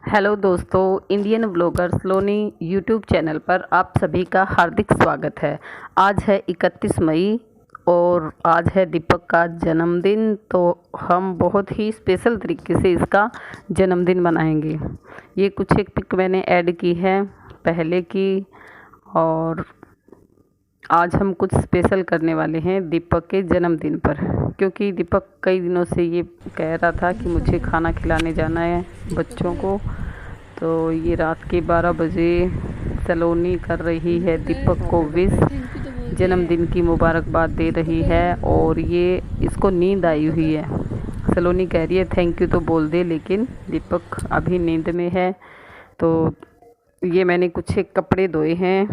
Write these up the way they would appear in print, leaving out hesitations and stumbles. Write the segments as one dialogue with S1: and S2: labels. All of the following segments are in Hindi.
S1: हेलो दोस्तों, इंडियन ब्लॉगर सलोनी यूट्यूब चैनल पर आप सभी का हार्दिक स्वागत है। आज है 31 मई और आज है दीपक का जन्मदिन। तो हम बहुत ही स्पेशल तरीके से इसका जन्मदिन मनाएंगे। ये कुछ एक पिक मैंने ऐड की है पहले की, और आज हम कुछ स्पेशल करने वाले हैं दीपक के जन्मदिन पर, क्योंकि दीपक कई दिनों से ये कह रहा था कि मुझे खाना खिलाने जाना है बच्चों को। तो ये रात के 12 बजे सलोनी कर रही है दीपक को विश, जन्मदिन की मुबारकबाद दे रही है। और ये इसको नींद आई हुई है। सलोनी कह रही है थैंक यू तो बोल दे, लेकिन दीपक अभी नींद में है। तो ये मैंने कुछ एक कपड़े धोए हैं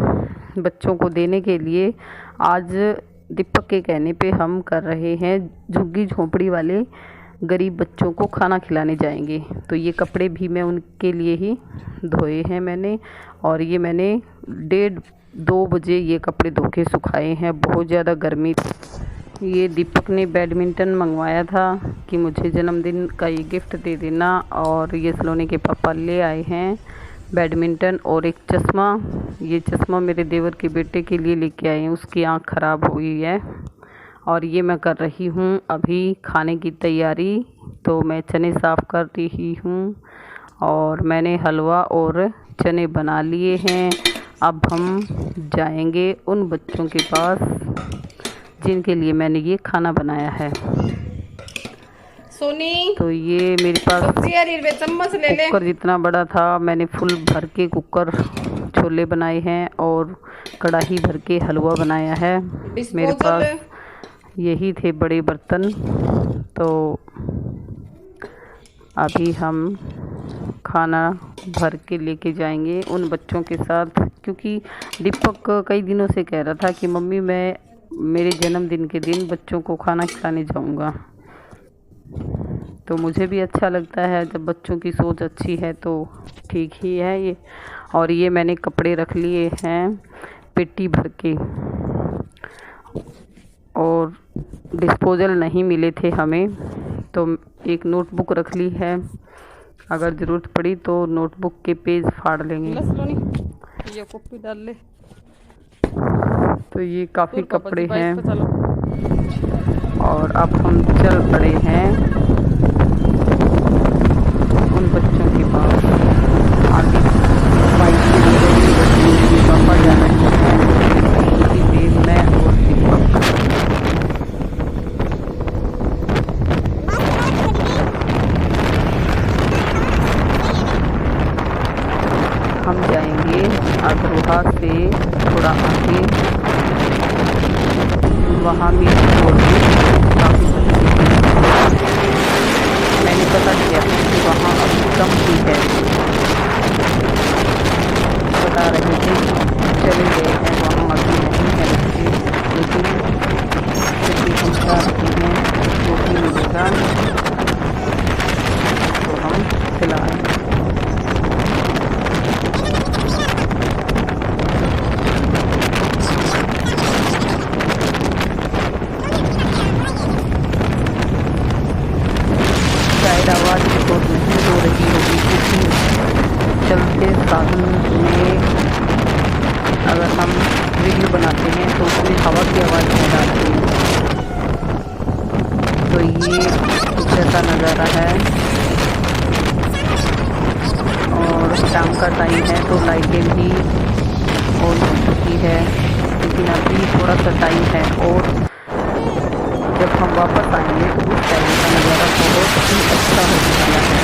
S1: बच्चों को देने के लिए। आज दीपक के कहने पे हम कर रहे हैं झुग्गी झोंपड़ी वाले गरीब बच्चों को खाना खिलाने जाएंगे। तो ये कपड़े भी मैं उनके लिए ही धोए हैं मैंने, और ये मैंने 1:30-2 बजे ये कपड़े धो के सुखाए हैं। बहुत ज़्यादा गर्मी। ये दीपक ने बैडमिंटन मंगवाया था कि मुझे जन्मदिन का ये गिफ्ट दे देना, और ये सलोनी के पापा ले आए हैं बैडमिंटन और एक चश्मा। ये चश्मा मेरे देवर के बेटे के लिए लेके आए हैं, उसकी आँख ख़राब हुई है। और ये मैं कर रही हूँ अभी खाने की तैयारी। तो मैं चने साफ़ कर रही हूँ और मैंने हलवा और चने बना लिए हैं। अब हम जाएंगे उन बच्चों के पास जिनके लिए मैंने ये खाना बनाया है।
S2: सोनी,
S1: तो ये मेरे पास
S2: चम्मच ले ले।
S1: कुकर जितना बड़ा था, मैंने फुल भर के कुकर छोले बनाए हैं और कढ़ाई भर के हलवा बनाया है। मेरे पास यही थे बड़े बर्तन। तो अभी हम खाना भर के लेके जाएंगे उन बच्चों के साथ, क्योंकि दीपक कई दिनों से कह रहा था कि मम्मी मैं मेरे जन्मदिन के दिन बच्चों को खाना खिलाने जाऊंगा। तो मुझे भी अच्छा लगता है जब बच्चों की सोच अच्छी है, तो ठीक ही है ये। और ये मैंने कपड़े रख लिए हैं पेटी भर के, और डिस्पोजल नहीं मिले थे हमें, तो एक नोटबुक रख ली है। अगर ज़रूरत पड़ी तो नोटबुक के पेज फाड़ लेंगे।
S2: ये कॉपी डाल ले।
S1: तो ये काफ़ी कपड़े हैं और अब हम चल पड़े हैं उन बच्चों के पास। आगे बाइक के पापा जा रहे हैं, उसी देर में और दीपक। हम जाएंगे अग्रहा से थोड़ा आगे, वहाँ भी काफ़ी मैंने पता किया कि वहाँ अभी कम ही है। बता रहे थे चले गए हैं, वहाँ अभी नहीं है बच्चे, लेकिन फिर भी हम चाहते हैं जो भी मिलेगा तो हम खिलाएँ। आवाज़ रिकॉर्ड नहीं हो रही होगी, क्योंकि चलते साधन में अगर हम वीडियो बनाते हैं तो उसमें हवा की आवाज़ नहीं आती है। तो ये कुछ ऐसा नज़ारा है, और शाम का टाइम है तो लाइटें भी ऑन हो चुकी है, लेकिन अभी थोड़ा सा टाइम है। और जब हम वापस आएंगे तो उस टाइम का नज़ारा बहुत ही अच्छा होने वाला है।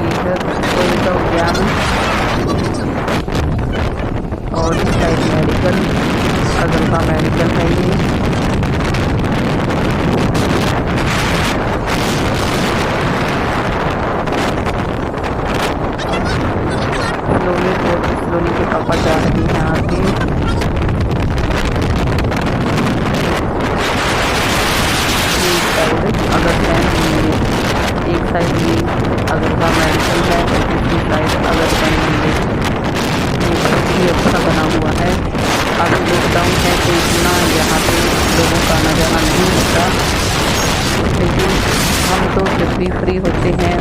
S1: इधर का उद्यान और इस साइड मेडिकल, अगरहा मेडिकल है ये। सलोनी के पापा जा रहे हैं आगे। एक साइड ये अगरहा मेडिकल है और दूसरी साइड अगरहा मंदिर। ये बहुत ही अच्छा बना हुआ है। अभी लॉकडाउन है तो इतना यहाँ पे लोगों का आना जाना नहीं होता, लेकिन भी फ्री होते हैं,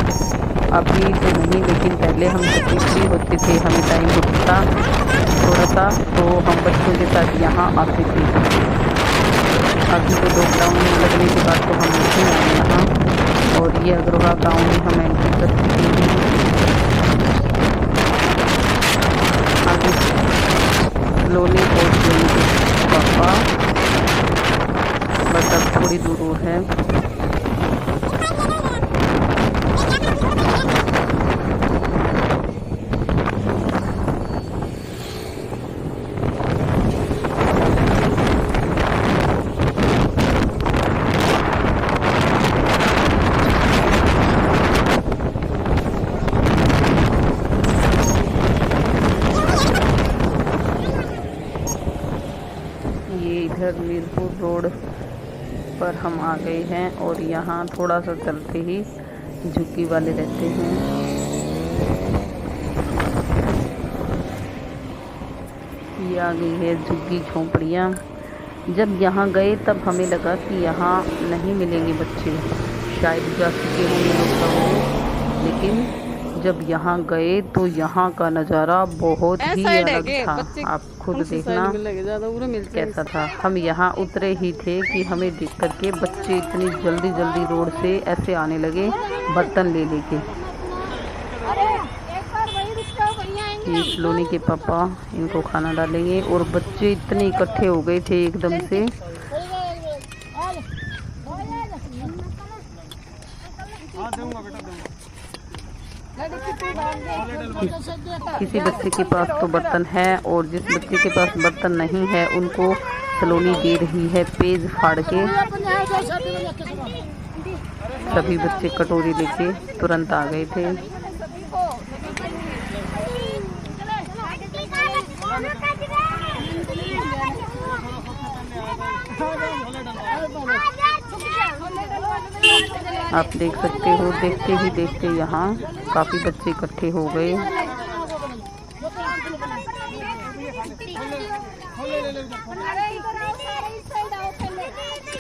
S1: अभी तो नहीं लेकिन पहले हम जब भी फ्री होते थे, हमें टाइम होता था थोड़ा सा, तो हम बच्चों के साथ यहाँ आते थे। अभी तो लॉकडाउन लगने के बाद तो हम नहीं आए यहाँ, और ये अग्रवा गाँव में हम एंट्री कर चुके हैं। आगे स्लोली पहुँच गए पापा, बस अब थोड़ी दूर है। इधर मीरपुर रोड पर हम आ गए हैं, और यहाँ थोड़ा सा चलते ही झुग्गी वाले रहते हैं। ये आ गई है झुग्गी झोंपड़ियाँ। जब यहाँ गए तब हमें लगा कि यहाँ नहीं मिलेंगे बच्चे, शायद जा चुके होंगे लोग, लेकिन जब यहाँ गए तो यहाँ का नज़ारा बहुत ही अलग था। आप खुद देखना कैसा था। हम यहाँ उतरे ही थे कि हमें देख करके बच्चे इतनी जल्दी जल्दी रोड से ऐसे आने लगे बर्तन ले लेके। ये स्लोनी के पापा इनको खाना डालेंगे, और बच्चे इतने इकट्ठे हो गए थे एकदम से। किसी बच्चे के पास तो बर्तन है, और जिस बच्चे के पास बर्तन नहीं है उनको सलोनी दे रही है पेज फाड़ के। सभी बच्चे कटोरी लेके तुरंत आ गए थे। आप देख सकते हो, देखते ही देखते यहाँ काफ़ी बच्चे इकट्ठे हो गए।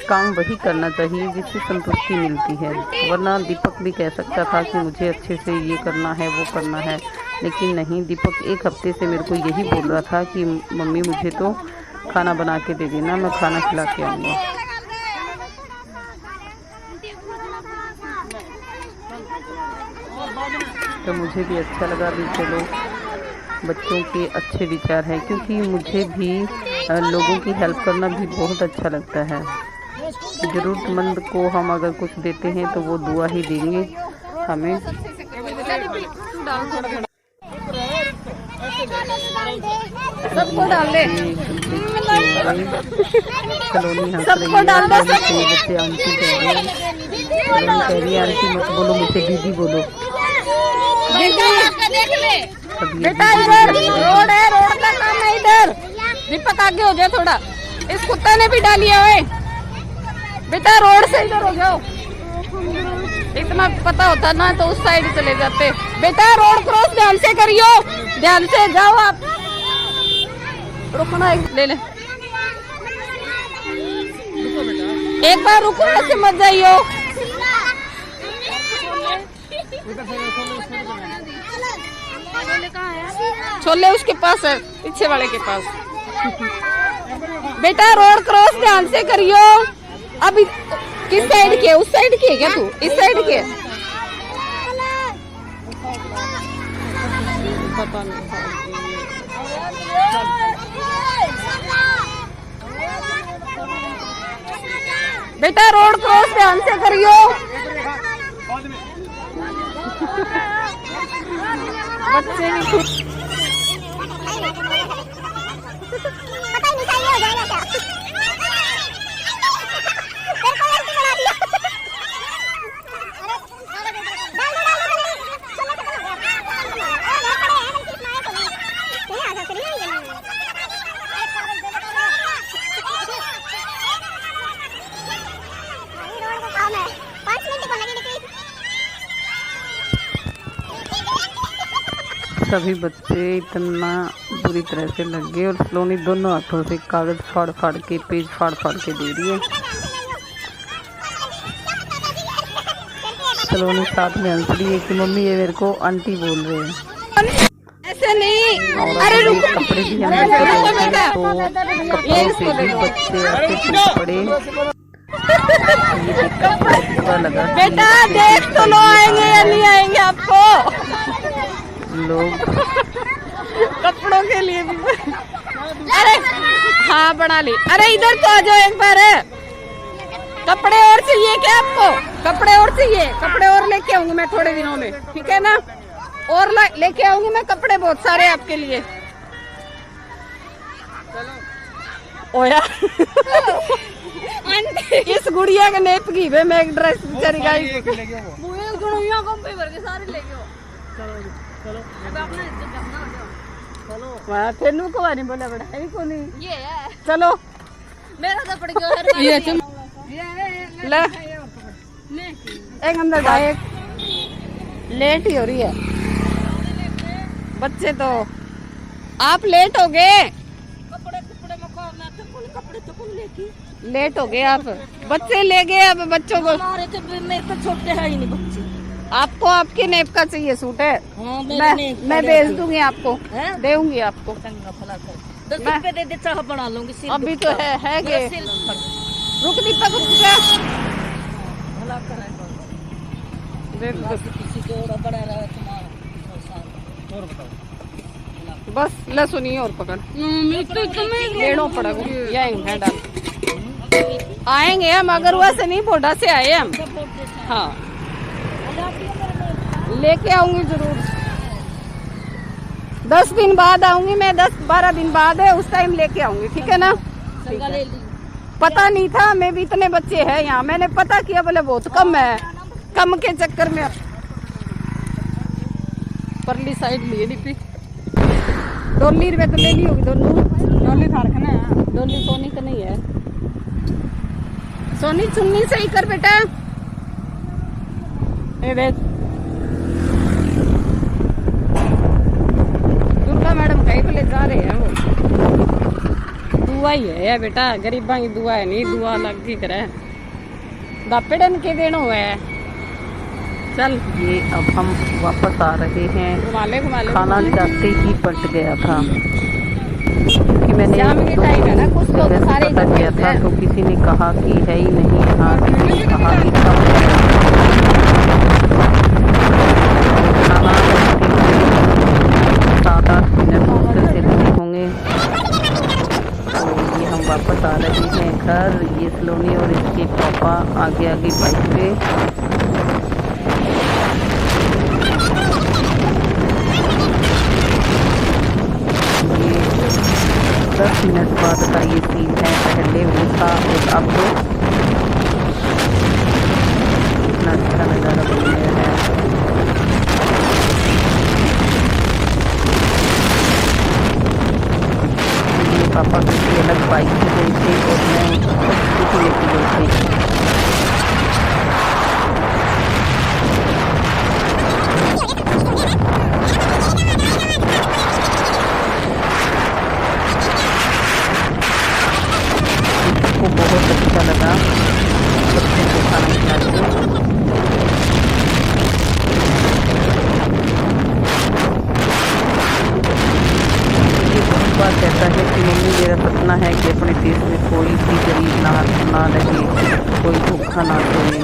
S1: काम वही करना चाहिए जिससे संतुष्टि मिलती है, वरना दीपक भी कह सकता था कि मुझे अच्छे से ये करना है वो करना है, लेकिन नहीं। दीपक एक हफ्ते से मेरे को यही बोल रहा था कि मम्मी मुझे तो खाना बना के दे देना, मैं खाना खिला के आऊँगा। तो मुझे भी अच्छा लगा भी, चलो बच्चों के अच्छे विचार हैं, क्योंकि मुझे भी लोगों की हेल्प करना भी बहुत अच्छा लगता है। ज़रूरतमंद को हम अगर कुछ देते हैं तो वो दुआ ही देंगे हमें।
S2: सबको डाल दे,
S1: सलोनी हंस रही है, बच्चे आंटी कह रहे हैं, सलोनी कह रही है आंटी मत बोलो मुझे दीदी बोलो।
S2: बेटा इधर रोड है, रोड का काम है इधर। दीपक आगे हो जाए थोड़ा, इस कुत्ते ने भी डालिया है। बेटा रोड से इधर हो जाओ, इतना पता होता ना तो उस साइड चले जाते। बेटा रोड क्रॉस ध्यान से करियो, ध्यान से जाओ आप। रुकना, ले ले एक बार, रुको ऐसे मत जाइयो। छोले उसके पास है, पीछे वाले के पास। बेटा रोड क्रॉस ध्यान से करियो। अभी किस साइड के, उस साइड के क्या तू, इस साइड के? पता नहीं। बेटा रोड क्रॉस ध्यान से करियो। बच्चे भी खुश।
S1: सभी बच्चे इतना बुरी तरह से लग गए, और सलोनी दोनों हाथों से कागज़ फाड़ फाड़ के, पेज फाड़ फाड़ के दे रही है। सलोनी साथ में हंस रही है कि मम्मी ये मेरे को आंटी बोल रहे हैं।
S2: ऐसे नहीं,
S1: और
S2: अरे
S1: ये
S2: रुको,
S1: कपड़े भी
S2: अरे
S1: हमने
S2: रुको
S1: देखे
S2: बेटा,
S1: तो
S2: ये
S1: कपड़ों
S2: इसको
S1: से भी
S2: देखो।
S1: बच्चे ऐसे टूट पड़े। ये देखकर बहुत बुरा लगा कि
S2: बेटा
S1: बच्चे
S2: देख तो लो आएंगे या नहीं आएंगे आपको
S1: लोग
S2: कपड़ों के लिए भी। अरे हाँ बना ली। अरे इधर तो आ जाओ एक बार। कपड़े और चाहिए क्या आपको? कपड़े और चाहिए? कपड़े और लेके आऊंगी मैं थोड़े दिनों में, ठीक है ना? और लेके आऊंगी मैं कपड़े बहुत सारे आपके लिए। ओया इस गुड़िया के नेप की वे मैं एक ड्रेस बेचारी गाई वाह तेनू को नहीं बोला बड़ा है को नहीं ये है। चलो मेरा तो पड़ गया ये तुम ले एक अंदर जाए। लेट ही हो रही है बच्चे तो। आप लेट हो गए, लेट हो गए आप। बच्चे ले गए अब बच्चों को।
S3: मेरे तो छोटे है ही नहीं बच्चे।
S2: आपको आपके नेप का चाहिए सूट है?
S3: हाँ,
S2: मैं भेज दूंगी आपको, दूंगी आपको।
S3: 10 रुपए दे दे चाह बना लूंगी सिल
S2: अभी तो है गे।
S3: सिल पर
S2: रुक दीपक रुक जा।
S3: भला करे
S2: देख लो।
S3: किसी को और बड़ा रहा तुम्हारा और बताओ
S2: बस ले सुनिए और पकड़ लेनो पड़ेगा। यही है डाल आएंगे हम, अगर वैसे नहीं बोडा से आए हम। हाँ लेके आऊंगी जरूर। 10 दिन बाद आऊंगी मैं, 10-12 दिन बाद है, उस टाइम लेके आऊंगी, ठीक है ना? पता नहीं था मैं भी इतने बच्चे हैं यहाँ, मैंने पता किया बोले बहुत कम है। कम के चक्कर में परली साइड लिए डिपी डोली रुपये तो ले ली होगी। डोली था रखना है, डोली सोनी का नहीं है। सोनी चुन्नी सही कर बेटा। ए देख दुर्गा मैडम कहीं पे ले जा रहे हैं वो। दुआ ही है बेटा, गरीबा की दुआ है, नहीं दुआ लग ही करे। दापेडन के दिन हुआ है। चल
S1: ये अब हम वापस आ रहे हैं।
S2: घुमाले
S1: खाना जाते ही पलट गया था क्योंकि मैंने
S2: शाम के टाइम है ना, कुछ लोग
S1: जैसे
S2: सारे
S1: पता
S2: इधर
S1: किया
S2: बैठते
S1: था
S2: हैं।
S1: तो किसी ने कहा कि है ही नहीं यहाँ, किसी ने कहा कि कम है। खाना बनते हुए 7-8 मिनट मुश्किल से लगे होंगे। तो ये हम वापस आ रहे हैं घर। ये सलोनी और इसके पापा आगे आगे बाइक पे। ये 10 मिनट बाद का ये सीन है। पहले वो था और अब इतना अच्छा नज़ारा बन गया है। ये पापा किसी अलग बाइक से गए थे और मैं स्कूटी लेके गई थी। को बहुत अच्छा लगा बच्चों को खाना खिला के। ये बहुत बार कहता है कि मम्मी मेरा सपना है कि अपने देश में कोई भी गरीब ना रहे, कोई भूखा ना सोए।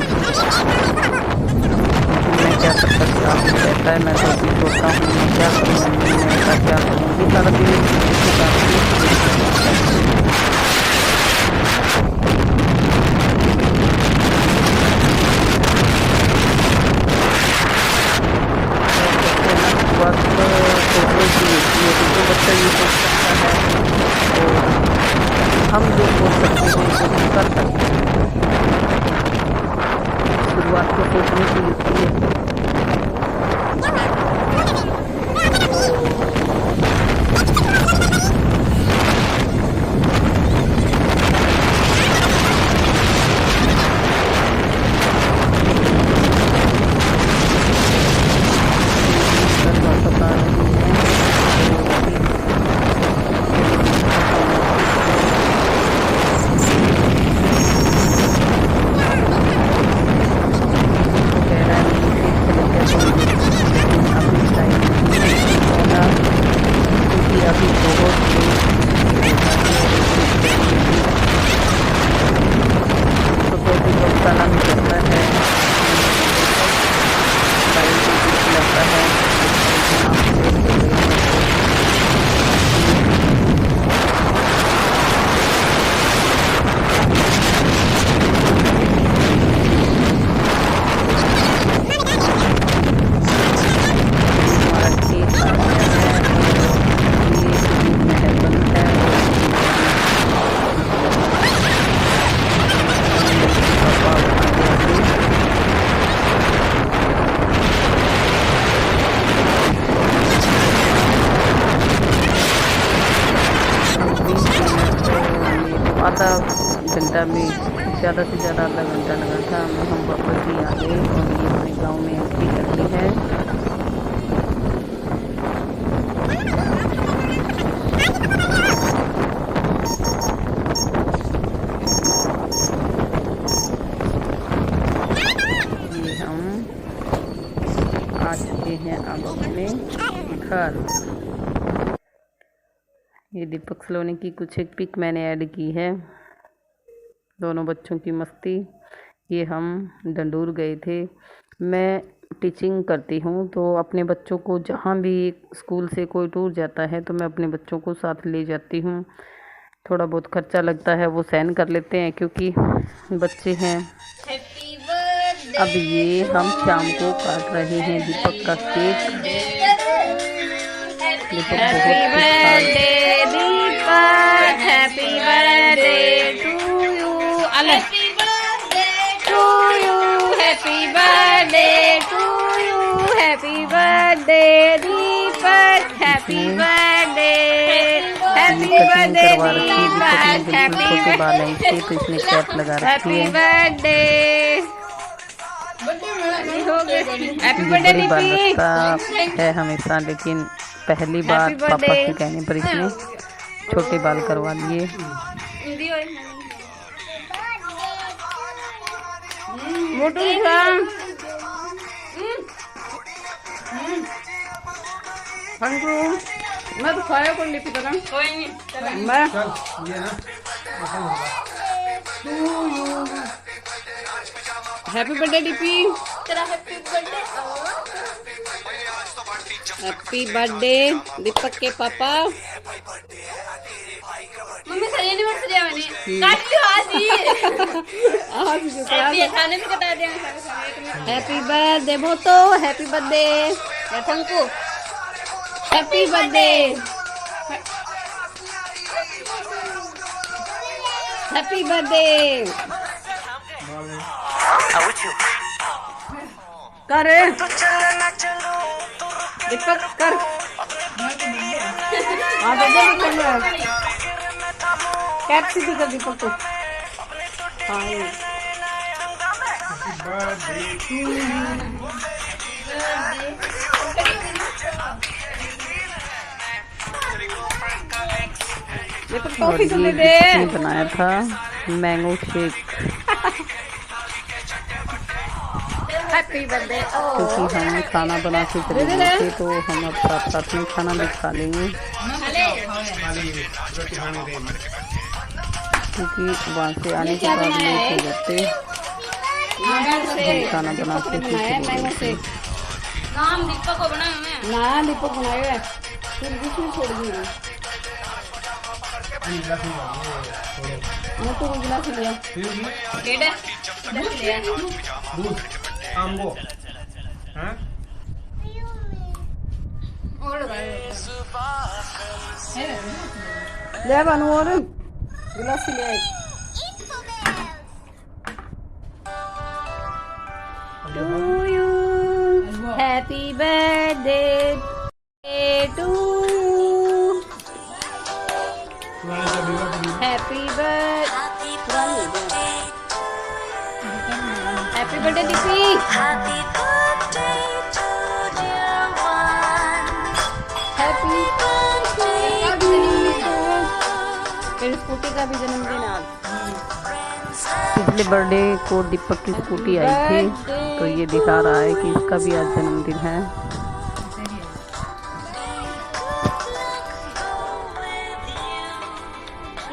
S1: मैं क्या कर सकता हूँ? कहता है मैं तो भी सोचता हूँ मैं क्या करूँ, मैं ऐसा क्या करूँ। ये सारा दिन वक्त सोचने की होती है। तो जो बच्चा ये सोच सकता है तो हम जो सोच सकते हैं वो भी कर सकते हैं। शुरुआत तो सोचने की होती है। वापस आ रही है। घंटा में, ज़्यादा से ज़्यादा आधा घंटा लगा था। हम वापस ही आ गए और ये अपने गांव में एंट्री कर ली है। ये हम आ चुके हैं अब अपने घर। ये दीपक सलोनी की कुछ एक पिक मैंने ऐड की है, दोनों बच्चों की मस्ती। ये हम डंडूर गए थे। मैं टीचिंग करती हूँ तो अपने बच्चों को जहाँ भी स्कूल से कोई टूर जाता है तो मैं अपने बच्चों को साथ ले जाती हूँ। थोड़ा बहुत खर्चा लगता है वो सहन कर लेते हैं क्योंकि बच्चे हैं। अब ये हम शाम को काट रहे हैं दीपक का cake. Deepak
S2: happy birthday Deepak, happy birthday to you, happy birthday to you, happy birthday to you, happy birthday Deepak, happy birthday, happy birthday Deepak,
S1: छोटे बाल हैं इसके तो इसने कैप लगा रखी है।
S2: हैप्पी बर्थडे, हैप्पी बर्थडे
S1: बड़ी बाल
S2: दीपी
S1: रखता है हमेशा, लेकिन पहली बार पापा के कहने पर इसने छोटे बाल करवा लिए।
S2: मोटू मैं तो खाया कोई लिपि तो कोई नहीं मैं happy birthday DP, happy birthday Deepak के पापा।
S4: मम्मी सही एनिवर्सरी है मैंने काट लियो आज ही
S2: आज जो
S4: हैप्पी खाने में कटा दिया
S2: हैप्पी बर्थडे भोतो, हैप्पी बर्थडे थंकू, हैप्पी बर्थडे, हैप्पी बर्थडे कर दीपक कर। हाँ कैप सीधी कर दीपक को। हाँ ये तो टॉफी तो दे दे।
S1: बनाया था मैंगो शेक
S2: हैप्पी बर्थडे
S1: क्योंकि हम खाना बना के चले गए थे तो हम अब साथ साथ में खाना भी खा लेंगे क्योंकि वहाँ से आने के बाद लेट हो जाते। हम खाना बना के फिर
S4: नाम दीपक को बनाया मैं
S2: ना दीपक बनाए हुए फिर बीच में छोड़ दी मैं तो गिलास लिया
S3: दूध आम्बो हाँ
S2: ले बनू और गिलास ले to you, happy birthday to, happy birthday, happy birthday Deepi, happy birthday, मेरी स्कूटी का भी जन्मदिन आज।
S1: पिछले बर्थडे को दीपक की स्कूटी आई थी तो ये दिखा रहा है कि इसका भी आज जन्मदिन है।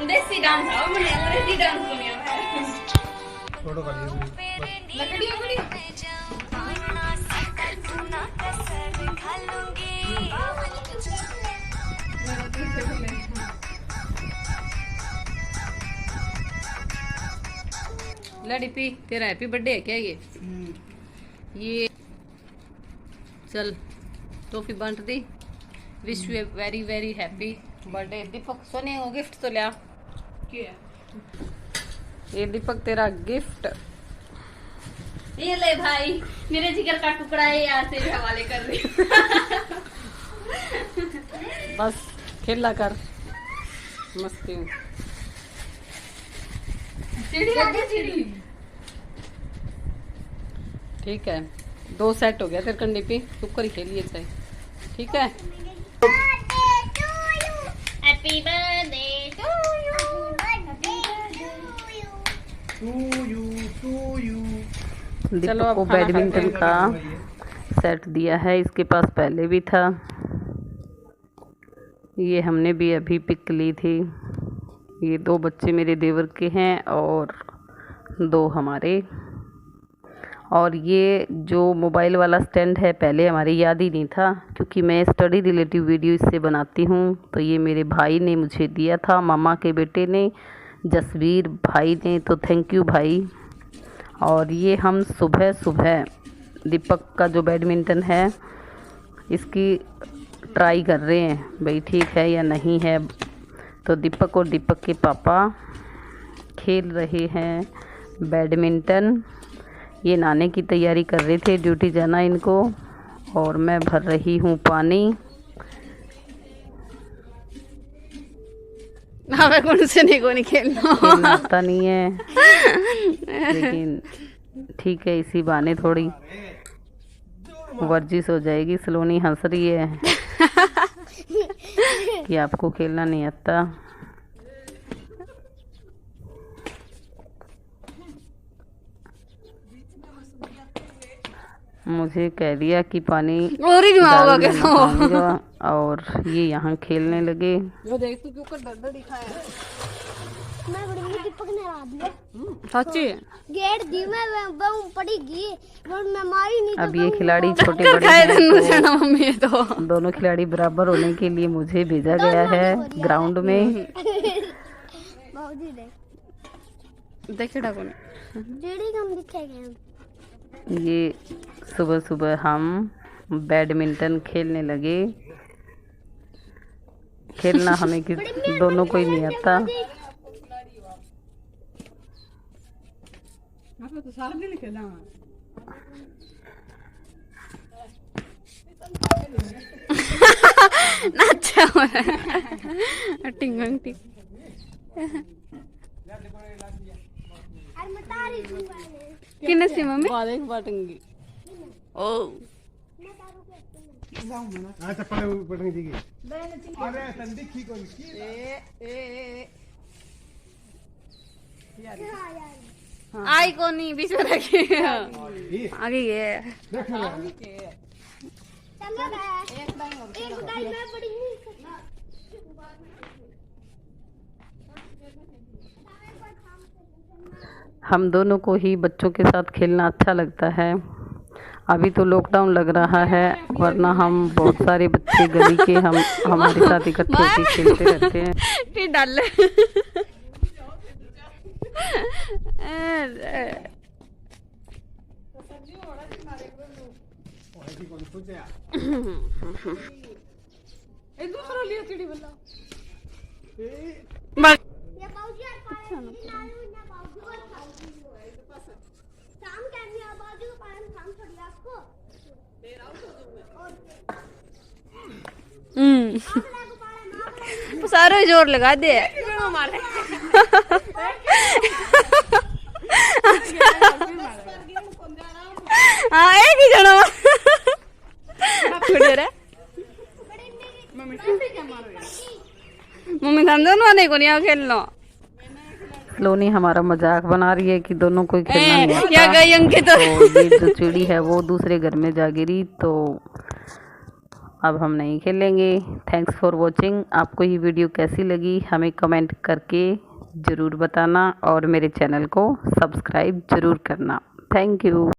S4: देसी डांस आओ मैंने अंग्रेजी डांस सुनिया है
S3: फोटो कर लीजिए
S4: लकड़ी बड़ी
S2: लड़ीपी तेरा हैप्पी बर्थडे है क्या ये चल टॉफी बांट दी। Wish you very very happy birthday Deepak. सोने को गिफ्ट तो लिया ये दीपक तेरा गिफ्ट।
S4: ये ले भाई मेरे जिगर का टुकड़ा है यहाँ से हवाले कर रही
S2: बस खेला कर मस्ती में।
S1: ठीक है, 2 सेट हो गया तेरे कंडे पे, शुक्र ही खेलिए चाहे। ठीक है,
S4: हैप्पी बर्थडे टू यू।
S1: दीपक को बैडमिंटन का सेट दिया है, इसके पास पहले भी था। ये हमने भी अभी पिक ली थी। ये 2 बच्चे मेरे देवर के हैं और 2 हमारे। और ये जो मोबाइल वाला स्टैंड है पहले हमारे याद ही नहीं था, क्योंकि मैं स्टडी रिलेटिव वीडियो इससे बनाती हूँ। तो ये मेरे भाई ने मुझे दिया था, मामा के बेटे ने, जसवीर भाई ने। तो थैंक यू भाई। और ये हम सुबह सुबह दीपक का जो बैडमिंटन है इसकी ट्राई कर रहे हैं भाई ठीक है या नहीं है। तो दीपक और दीपक के पापा खेल रहे हैं बैडमिंटन। ये नहाने की तैयारी कर रहे थे, ड्यूटी जाना इनको। और मैं भर रही हूँ पानी।
S2: हमें कौन से नहीं खेलना
S1: आता नहीं है, लेकिन ठीक है, इसी बहाने थोड़ी वर्जिश हो जाएगी। सलोनी हंस रही है कि आपको खेलना नहीं आता। मुझे कह दिया कि पानी
S2: और ही होगा
S1: डाल देना पानी का, और ये यहाँ खेलने लगे।
S2: वो देख तू क्यों डर दिखाया।
S5: मैं बड़ी दीपक ने हरा दिया।
S2: सच्ची
S5: गेट दी मैं पड़ेगी और मैं मारी नहीं।
S1: अब ये खिलाड़ी छोटे बड़े हैं, तो
S2: मम्मी तो
S1: दोनों खिलाड़ी बराबर होने के लिए मुझे भेजा गया है ग्राउंड में।
S5: बाबूजी
S2: देखे डाको
S5: जेडी कम दिखेगा।
S1: ये सुबह सुबह हम बैडमिंटन खेलने लगे। खेलना हमें दोनों को ही नहीं आता।
S2: तो सारा दिन खेला अच्छा हो रहा है। टिंग टिंग किने सी मम्मी
S1: बालें बटंगी।
S2: ओ
S3: अच्छा पड़े पड़ने दी अरे तंदी की कौन की
S2: आई को नहीं बीच में रखी आगे ये
S3: देख ले
S5: एक दाई मैं बड़ी नहीं।
S1: हम दोनों को ही बच्चों के साथ खेलना अच्छा लगता है। अभी तो लॉकडाउन लग रहा है, वरना हम बहुत सारे बच्चे गली के हमारे साथ इकट्ठे होकर खेलते रहते हैं।
S2: फिर डाल दूसरा लिया चिड़ी वाला
S5: ये बाबूजी यार पानी ना बाबूजी को शाम के आदमी बाबूजी को पानी शाम छोड़ी आपको
S2: सारे जोर लगा दे। हाँ एक ही जना मम्मी दोनों नहीं को नहीं खेलना।
S1: लोनी हमारा मजाक बना रही है कि दोनों को खेलना नहीं आता।
S2: क्या गई अंकित
S1: तो ये जो चिड़ी है वो दूसरे घर में जा गिरी, तो अब हम नहीं खेलेंगे। Thanks for watching. आपको ये वीडियो कैसी लगी हमें कमेंट करके ज़रूर बताना, और मेरे चैनल को सब्सक्राइब ज़रूर करना। Thank you.